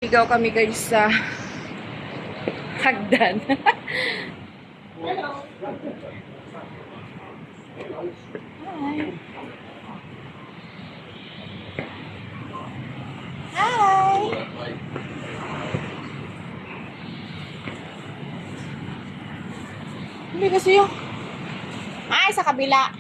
Ligaw kami guys sa hagdan. Hi! Hi! Hindi kasi yung... Ay, sa kabila.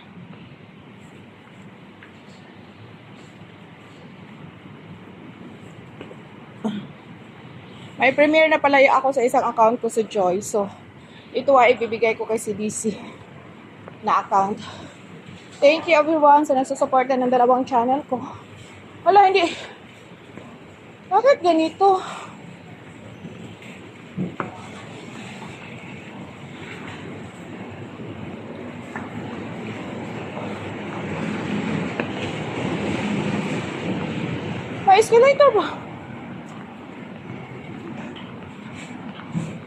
May premiere na pala ako sa isang account ko sa Joy. So, ito ay ibibigay ko kay si DC na account. Thank you everyone sa nagsusuporta ng dalawang channel ko. Wala, hindi. Bakit ganito? May escalator ba?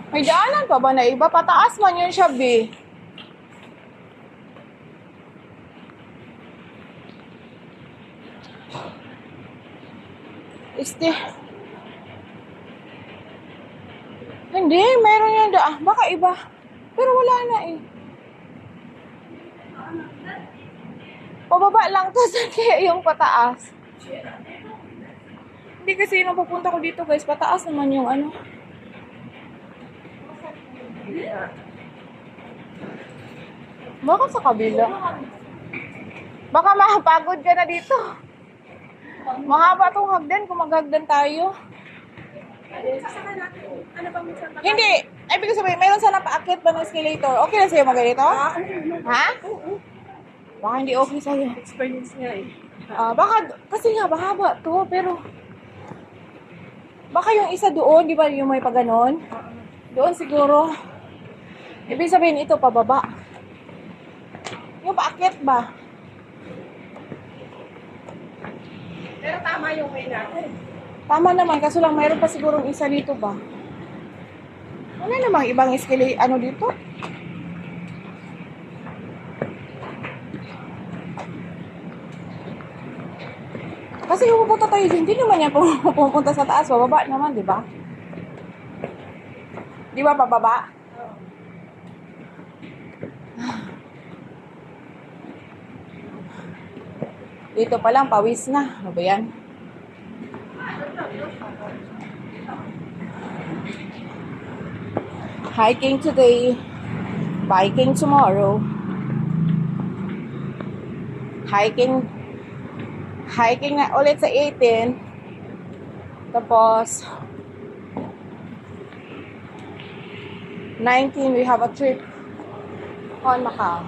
May daanan pa ba na iba? Pataas man yun siya, B. Hindi, meron yung daan. Baka iba. Pero wala na eh. Pababa lang to sa kaya yung pataas. Hindi kasi nung pupunta ko dito guys, pataas naman yung ano. Baka sa kabila. Baka mahapagod ka na dito. Mahaba tong hagdan kung maghagdan tayo. Hindi. Ay, ibig sabihin, mayroon sana paakit ba ng escalator? Okay na sa'yo maganito? Ha? Baka hindi okay sa'yo. Experience nga eh. Baka, kasi nga, mahaba to, pero baka yung isa doon, di ba yung may paganon? Doon siguro. Ibig sabihin, ito pababa. Yung paakit ba? Pero tama yung way natin. Tama naman, kaso lang mayroon pa sigurong isa dito ba? Wala namang ibang escalator, ano dito? Kasi yung pupunta tayo dyan, hindi naman yan pupunta sa taas, bababa naman, di ba? Di ba pababa? Dito pa lang, pawis na. Ano ba yan? Hiking today, biking tomorrow. Hiking na ulit sa 18. Tapos 19, we have a trip on Macau.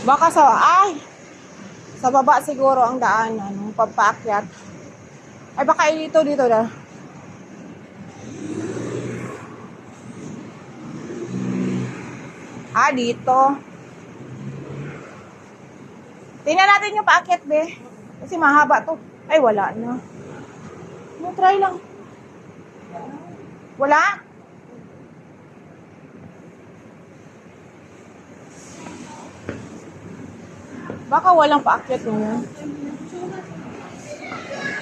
Baka sa baba siguro ang daan, ano, pagpaakyat. Ay, baka dito na. Dito. Tingnan natin yung paakyat, be. Kasi mahaba to. Ay, wala na. Try lang. Wala? Baka walang paakyat ngayon.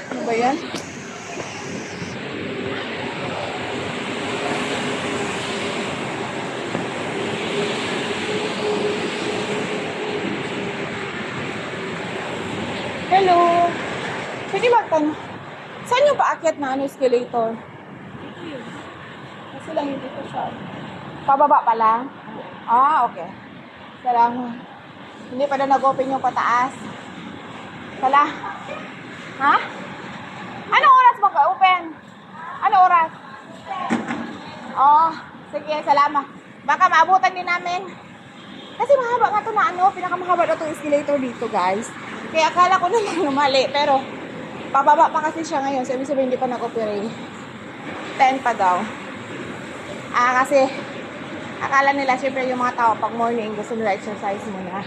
Ano ba yan? Hello. Pwede magtanong. Saan yung paakyat na escalator? Kasi lang hindi ko siya. Pababa pa lang? Okay. Salamat. Hindi pa na nag-open yung pataas. Ha? Anong oras mag-open? Anong oras? Sige, salamat. Baka maabutan din namin. Kasi mahaba nga ito na pinakamahaba na itong escalator dito, guys. Kaya akala ko naman mali, pero pababa pa kasi siya ngayon. So, ibig sabihin hindi pa nag-operate. 10 pa daw. Kasi akala nila, syempre yung mga tao pag morning, gusto nila exercise muna.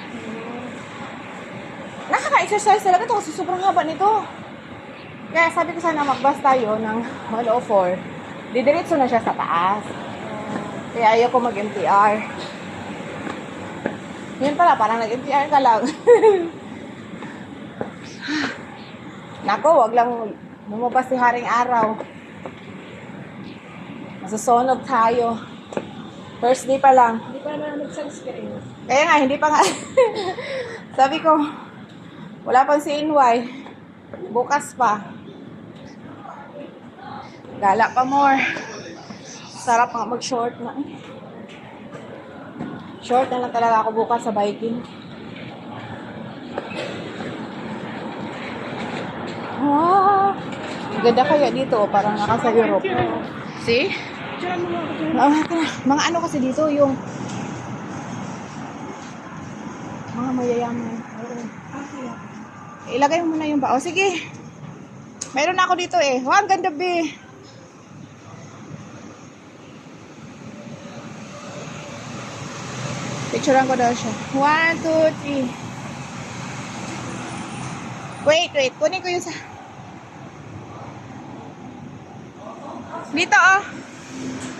Nakaka-exercise talaga ito kasi sobrang haba nito. Kaya sabi ko sana magbas tayo ng 104. Didiretso na siya sa taas. Kaya ayaw ko mag-MTR. Yun pala, parang nag-MTR ka lang. Nako, wag lang lumabas si Haring Araw. Masusunog tayo. First day pa lang. Hindi pa na nag-sunscreen. Kaya nga, hindi pa nga. Sabi ko, wala pang CNY. Bukas pa. Gala pa more. Sarap nga mag-short na. Short na lang talaga ako bukas sa biking. Wow! Ang ganda kaya dito, parang naka sa Europe. See? Diyan mo mga Mga ano kasi dito, yung mga mayayaman. Ilagay mo muna yung bao. Sige. Meron na ako dito eh. Wow, ang ganda be. Picturean ko daw siya. 1, 2, 3. Wait. Kunin ko yung sa... Dito oh.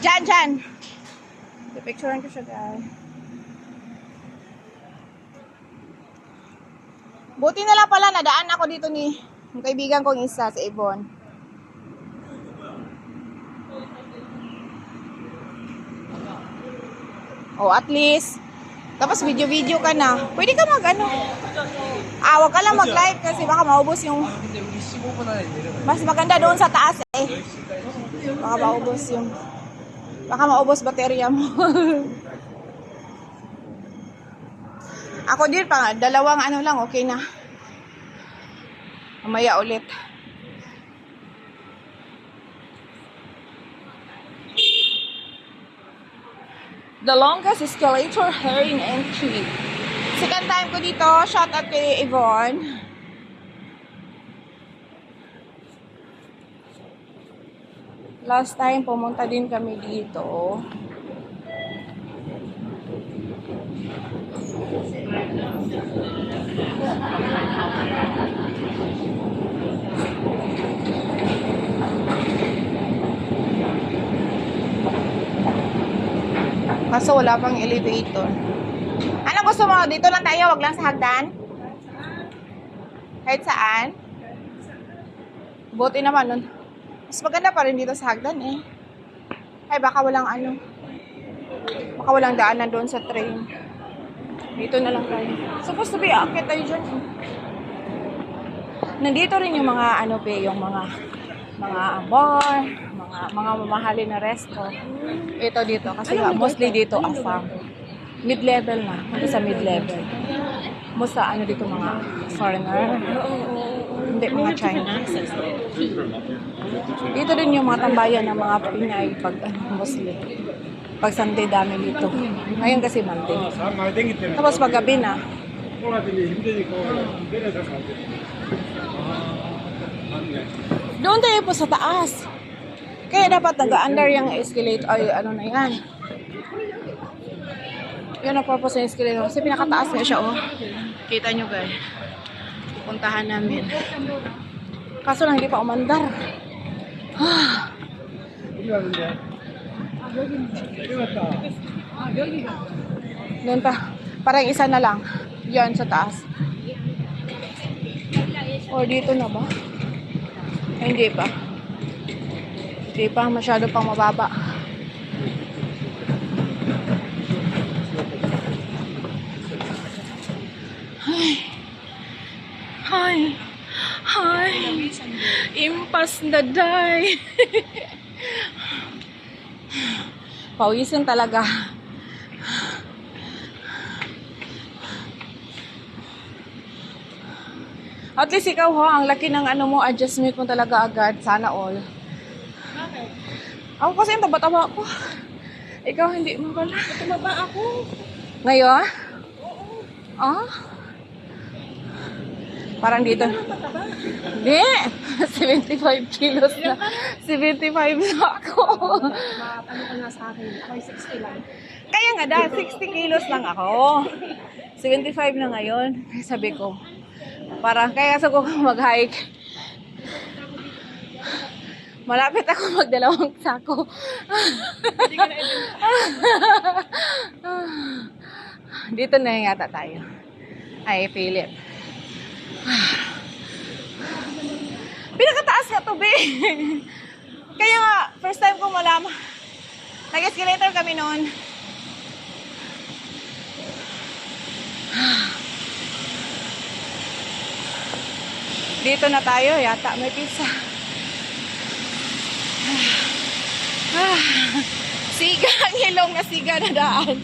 Diyan. Picturean ko siya guys. Buti na lang pala, nadaan ako dito ni yung kaibigan kong isa sa Ibon. Oh, at least. Tapos video-video ka na. Pwede ka mag-ano. Wag ka lang mag-live kasi baka maubos yung... Mas maganda doon sa taas eh. Baka maubos yung... Baka maubos baterya mo. Ako din pa, dalawang ano lang, okay na. Mamaya ulit. The longest escalator here in entry. Second time ko dito, shout out kay Yvonne. Last time, pumunta din kami dito. Kaso wala pang elevator. Ano gusto mo? Dito lang tayo, wag lang sa hagdan? Kahit saan? Buti naman nun. Mas maganda pa rin dito sa hagdan eh. Ay, baka walang ano. Baka walang daanan doon sa train. Dito na lang tayo. Supposed to be akit tayo dyan. Nandito rin yung mga ano pe, yung mga bar, mga mamahalin na resto. Ito dito kasi nga, mostly dito afam. Mid-level na. Kasi sa mid-level. Most sa ano dito mga foreigner. Hindi, mga Chinese. Dito din yung mga tambayan ng mga Pinay pag Muslim. Pag Sunday dami dito. Ngayon kasi Monday. Tapos pag gabi na. Doon tayo po sa taas. Kaya dapat nag-under yung escalator. Ay, ano na yan. Yun ang purpose ng escalator. Kasi pinakataas na siya, oh. Kita nyo, guys. Puntahan namin. Kaso lang hindi pa umandar. Doon pa. Parang isa na lang. Yan sa taas. Or dito na ba? Ay, hindi pa. Hindi pa. Masyado pang mababa. Hi. Impas na day. Pawisan talaga. At least ikaw ang laki ng ano mo, adjustment mo talaga agad. Sana all. Bakit? Ako kasi ang taba-taba ko. Ikaw hindi mo pala. Tumaba ako. Ngayon? Oo. Ah? Parang dito. Mataba. Hindi. 75 kilos na. 75 na ako. Ano ka na sa akin? Ako'y 60 lang. Kaya nga dahil 60 kilos lang ako. 75 na ngayon. Sabi ko. Parang kaya sa ko mag-hike. Malapit ako magdalawang sako. Hindi ka na ibig. Dito na yata tayo. I feel it. Pinakataas nga to, be. Kaya nga, first time ko malaman. Nag-escalator kami noon. Dito na tayo, yata may pizza. Siga, ang hilong na siga na daan.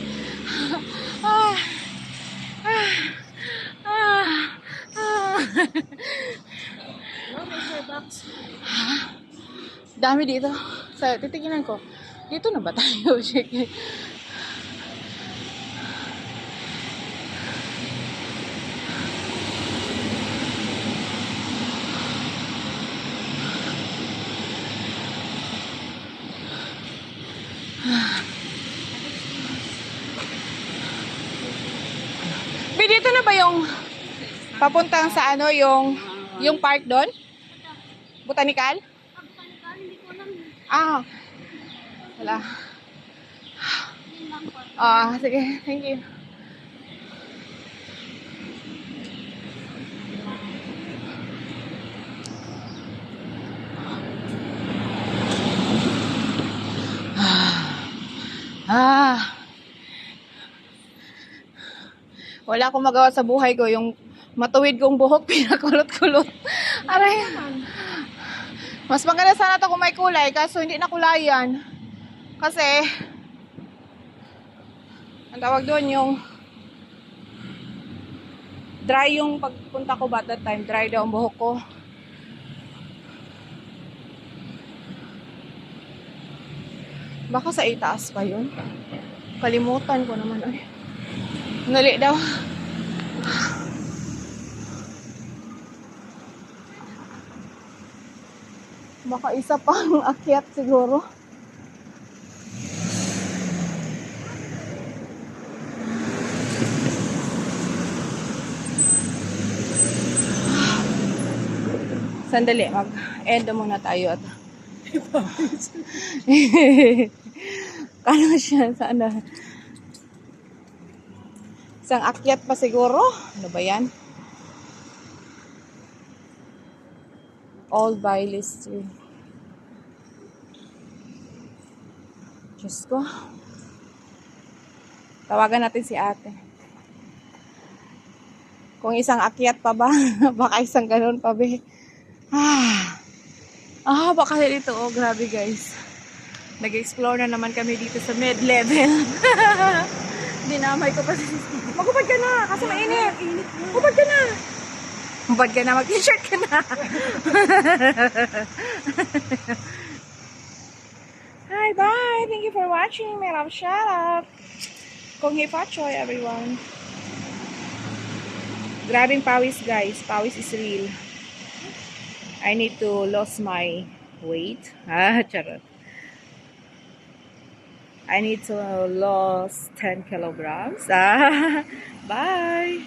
No, may Starbucks. Dami dito. Sa titingnan ko. Dito na ba tayo? Sige. Be, dito na ba yung papuntang sa ano, yung park doon? Botanical? Ah. Wala. Ah, sige. Thank you. Wala akong magawa sa buhay ko. Yung matuwid kong buhok, pinakulot-kulot. Aray. Mas maganda sana ito kung may kulay, kaso hindi na kulayan. Kasi, ang tawag doon yung dry yung pagpunta ko ba that time. Dry daw ang buhok ko. Baka sa itaas pa yun. Kalimutan ko naman. Ay. Nali daw. Baka isa pang akyat siguro. Sandali, mag-end muna tayo at kano siya sana. Isang akyat pa siguro. Ano ba yan? Old Bailey Street. Diyos ko. Tawagan natin si ate. Kung isang akyat pa ba? Baka isang ganun pa ba? Baka dito. Oh, grabe guys. Nag-explore na naman kami dito sa mid-level. Dinamay ko pa si Siski. Magubad ka na, kasi mainit. Magubad ka na. Magubad ka na, mag-t-shirt ka na. Hi, bye. Thank you for watching. My love, shout out. Kung hipachoy, everyone. Grabing pawis, guys. Pawis is real. I need to lose my weight. Charot. I need to lose 10 kilograms. Bye.